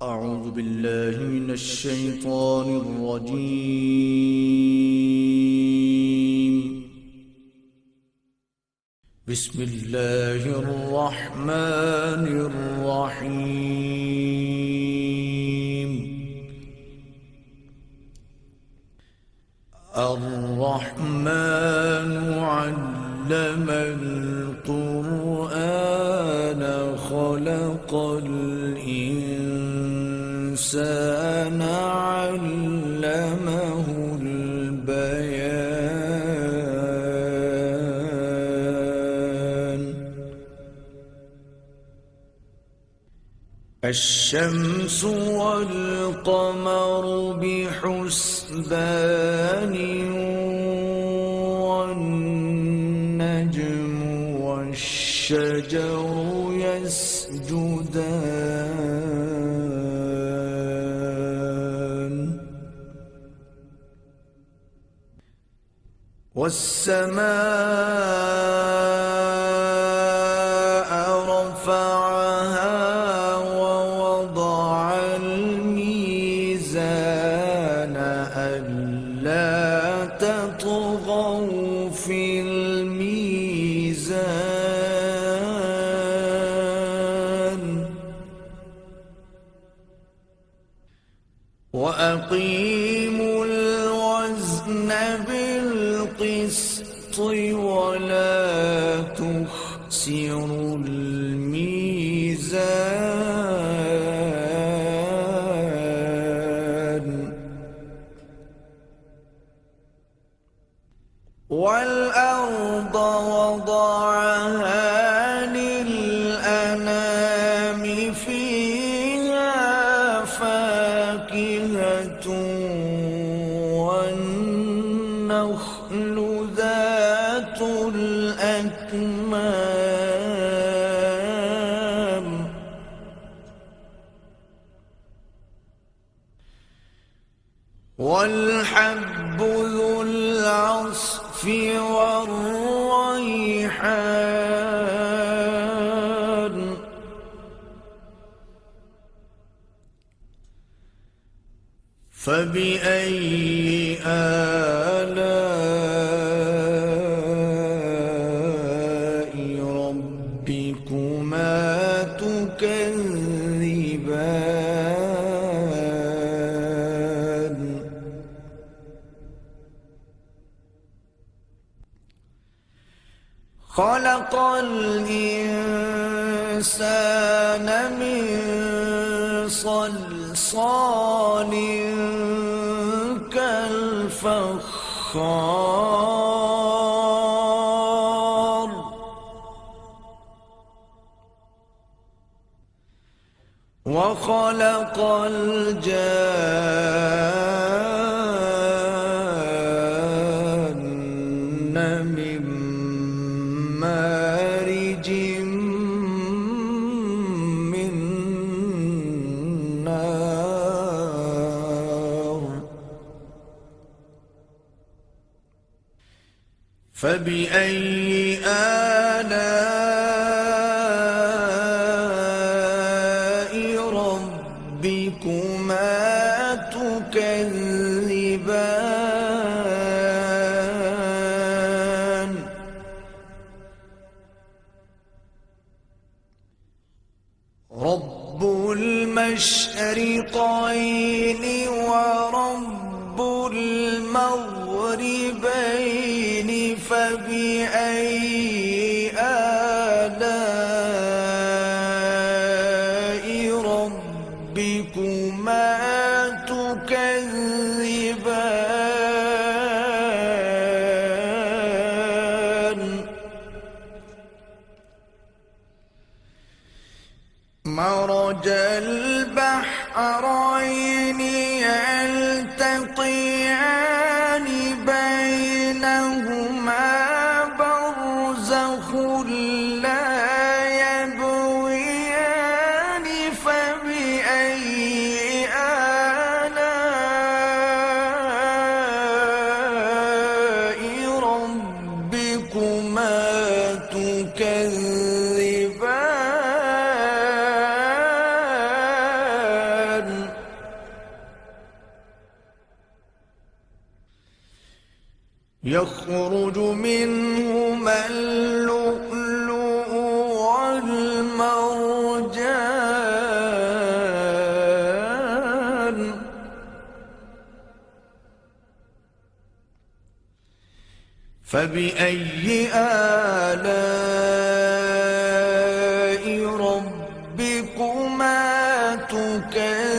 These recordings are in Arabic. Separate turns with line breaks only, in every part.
أعوذ بالله من الشيطان الرجيم. بسم الله الرحمن الرحيم. الرحمن علم القرآن خلق الإنسان علمه البيان. الشمس والقمر بحسبان والنجم والشجر يسجدان. والسماء رفعها ووضع الميزان ألا تطغوا في الميزان وأقيموا الوزن بالقسط ولا تخسروا الميزان. والأرض وضعها للأنام فيها فاكهة والنخل ذات الأكمام والحب ذو العصف والريحان. فبأي آلاء ربكما تكذبان. خلق الإنسان من صلصال كالفخار. وخلق الجان من مارج من نار. فبأي آلاء ربكما تكذبان. رب المشرقين ورب المغربين فبأي آلاء ربكما تكذبان. مرج البحرين يلتقيان بينهما برزخ لا يبغيان. فبأي آلاء ربكما تكذبان. بينهما اللؤلؤ والمرجان فبأي آلاء ربكما تكذبان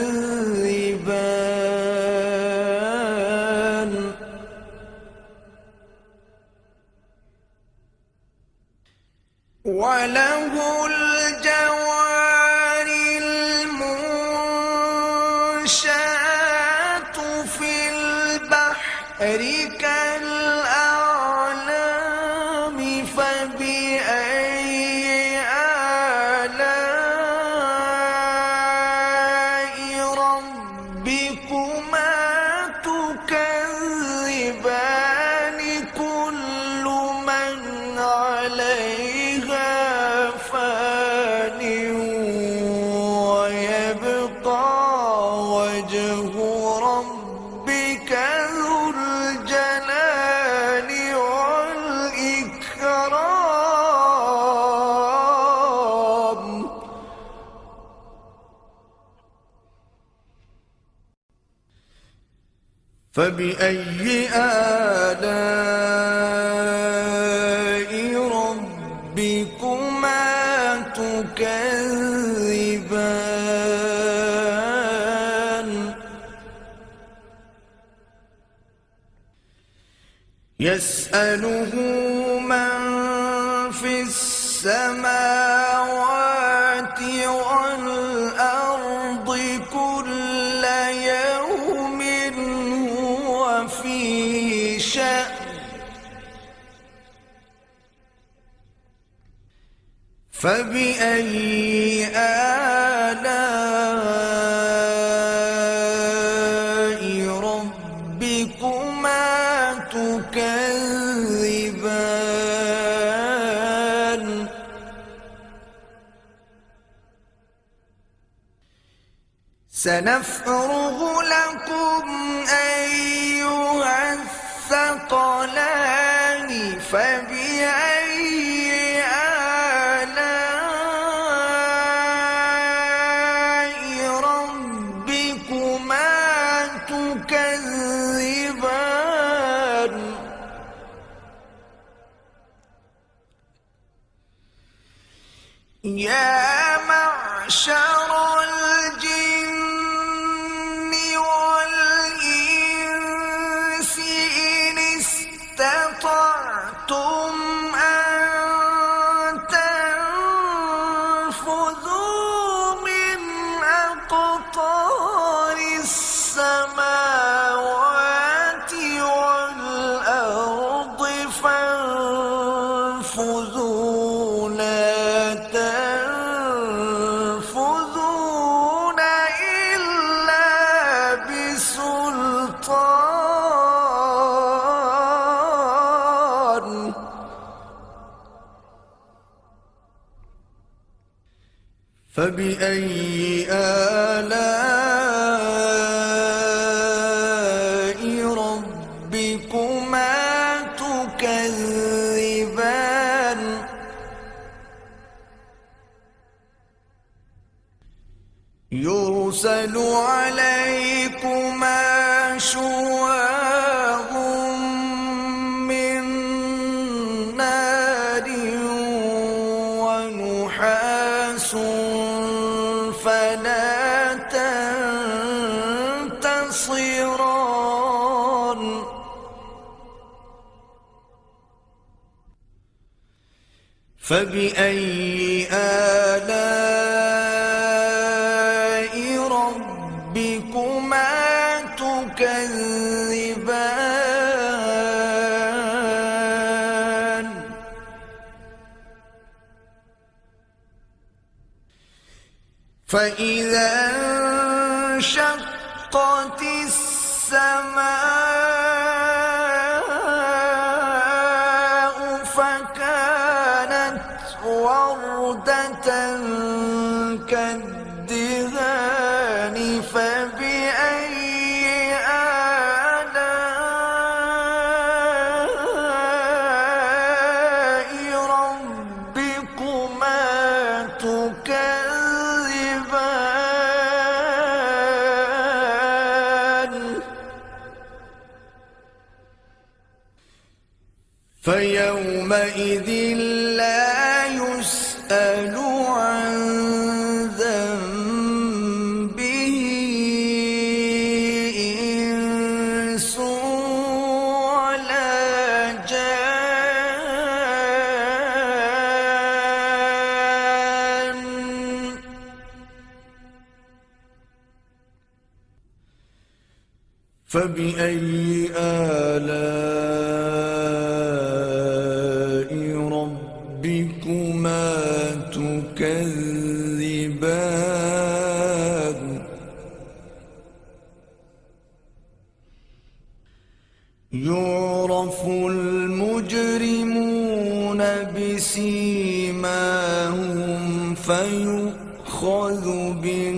وله الجوار المنشآت في البحر كالأعلام فبأي آلاء ربكما تكذبان كل من عليها فان ويبقى وجه ربك ذو الجلال والإكرام فبأي آلاء ربكما تكذبان يسأله من في السماوات والأرض كل يوم هو في شأن فبأي آلاء ربكما تكذبان سنفرغ لكم أيها الثقلان فبأي ربكما تكذبان يا معشر الجن والإنس إن استطعتم أن تنفذوا من أقطار السماوات والأرض فانفذوا لا تنفذون إلا بسلطان فبأي آلاء ربكما تكذبان يرسل عليكما شواظ من نار ونحاس فلا تنتصران فبأي آلاء ربكما تكذبان فإذا انشقت السماء فكانت وردة كالدهان فبأي آلاء فيومئذ لا يسأل عن ذنبه إنس ولا جان. فبأي آلاء ربكما تكذبان. يعرف المجرمون بسيماهم فيؤخذ بالنواصي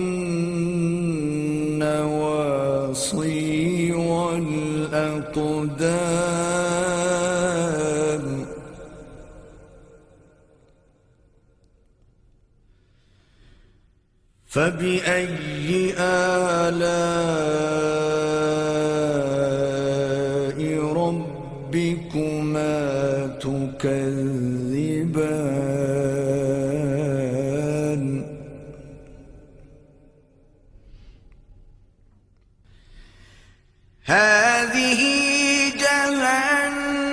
والأقدام. فبأي آلاء ربكما تكذبان. هذه جهنم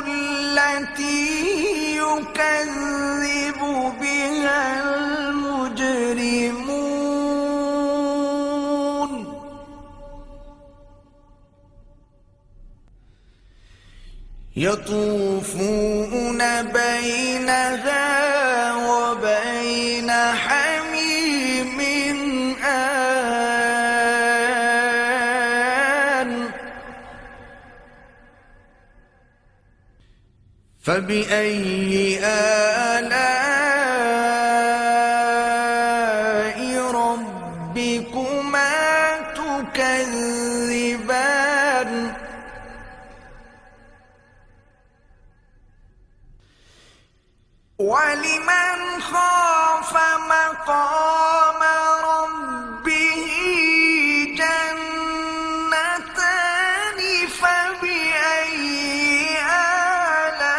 التي يكذب بها المجرمون. يطوفون بينها وبين حميم آن. فبأي آلاء ربكما تكذبان. ولمن خاف مقام ربه جنتان. فبأي آلاء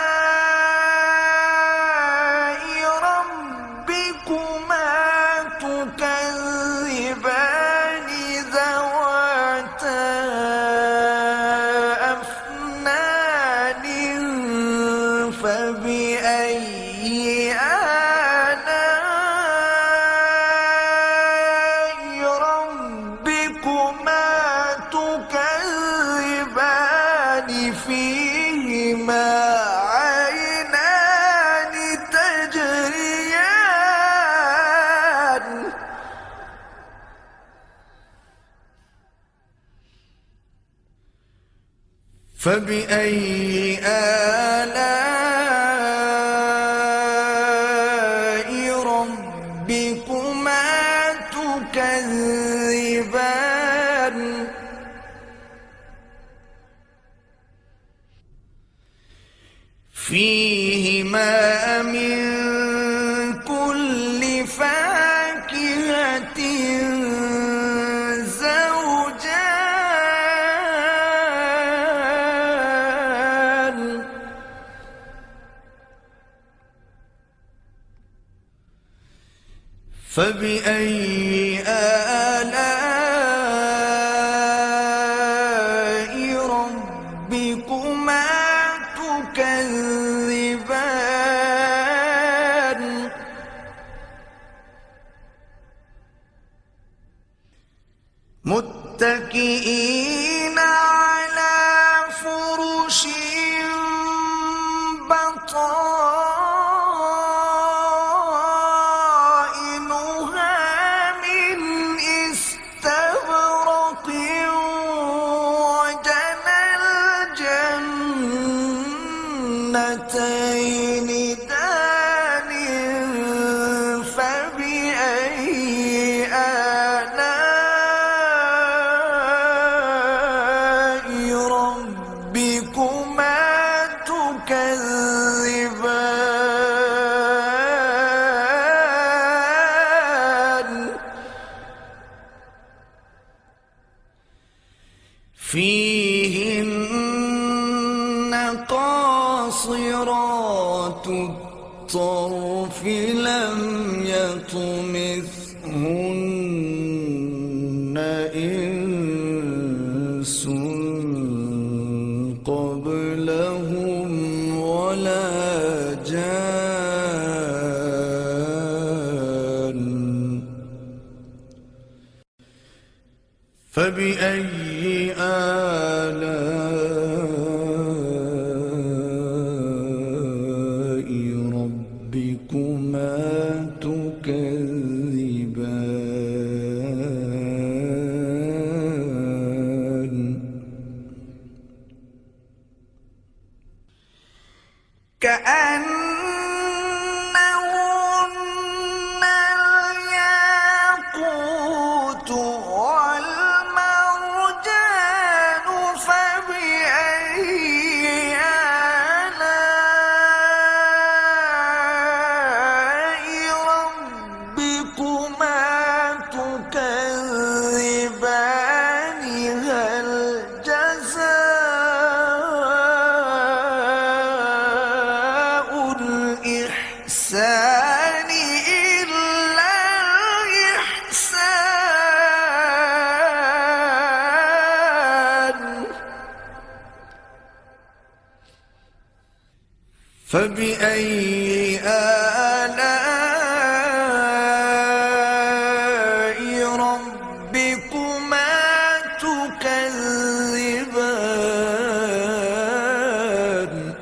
ربكما تكذبان ذواتا أفنان. فبأي آلاء ربكما تكذبان فيهما عينان تجريان. فبأي آلاء ربكما تكذبان. فيهما من كل فاكهة زوجان. فبأي آلاء ربكما تكذبان. متكئين على فرش بطائنها من استبرق. وجنى الجنتين دان. فبأي آلاء ربكما تكذبان. فيهن
قاصرات الطرف لم يطمثهن إنس قبلهم ولا جان فبأي آلاء ربكما تكذبان
كأنهن الياقوت والمرجان فبأي آلاء ربكما تكذبان هل جزاء الإحسان إلا الإحسان فبأي آلاء ربكما تكذبان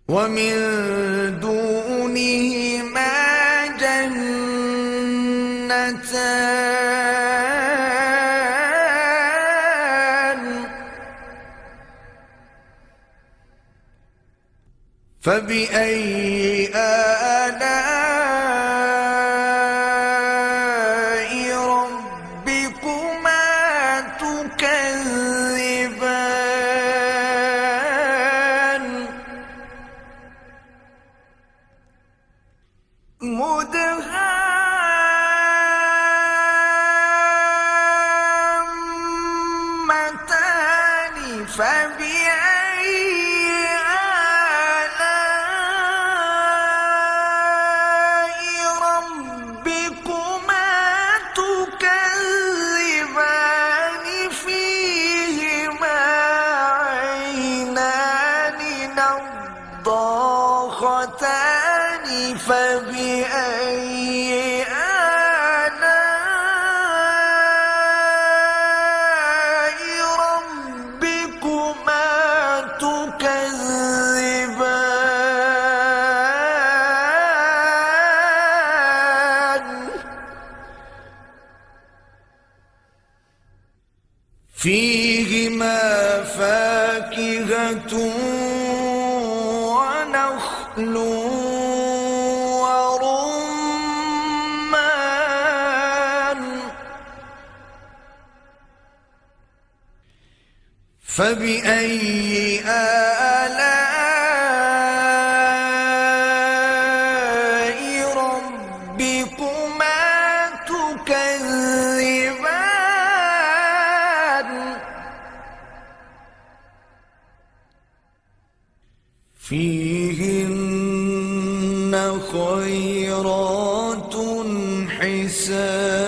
ومن دونهما جنتان فبأي آلاء ربكما تكذبان مدهامتان فبأي آلاء ربكما تكذبان فيهما عينان نضاختان فبأي آلاء ربكما تكذبان فيهما فاكهة ونخل ورمان فبأي آلاء ربكما تكذبان فيهن خيرات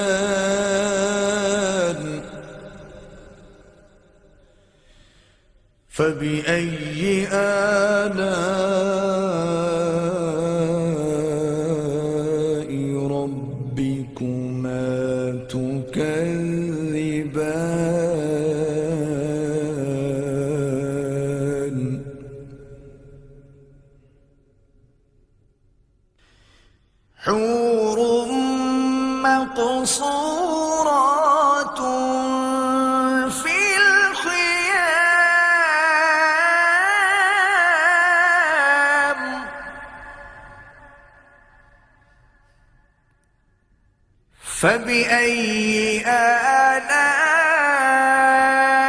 حسان فبأي آلاء ربكما تكذبان حور مقصورات في الخيام فبأي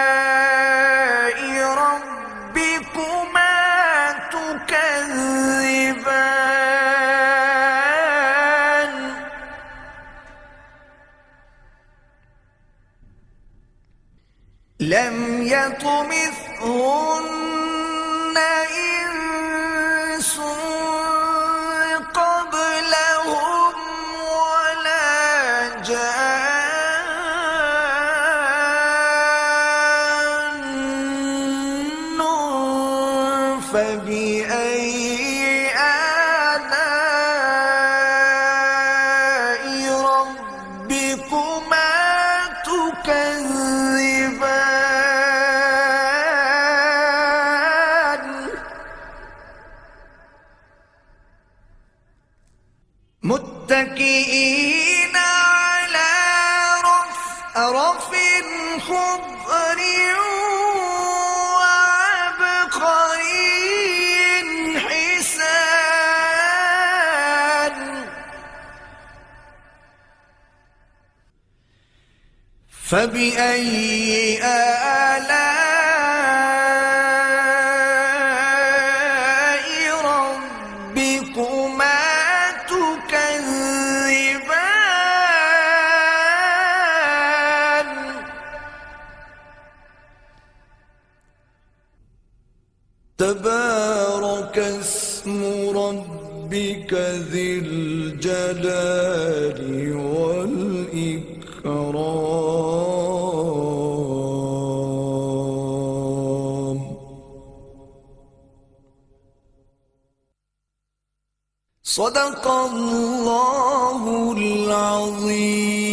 آلاء ربكما تكذبان لم يطمثهن فبأي آلاء ربكما تكذبان متكئين على رفرف خضر وعبقري حسان فبأي آلاء ربكما تكذبان
تبارك اسم ربك ذي الجلال والإكرام
صدق الله العظيم.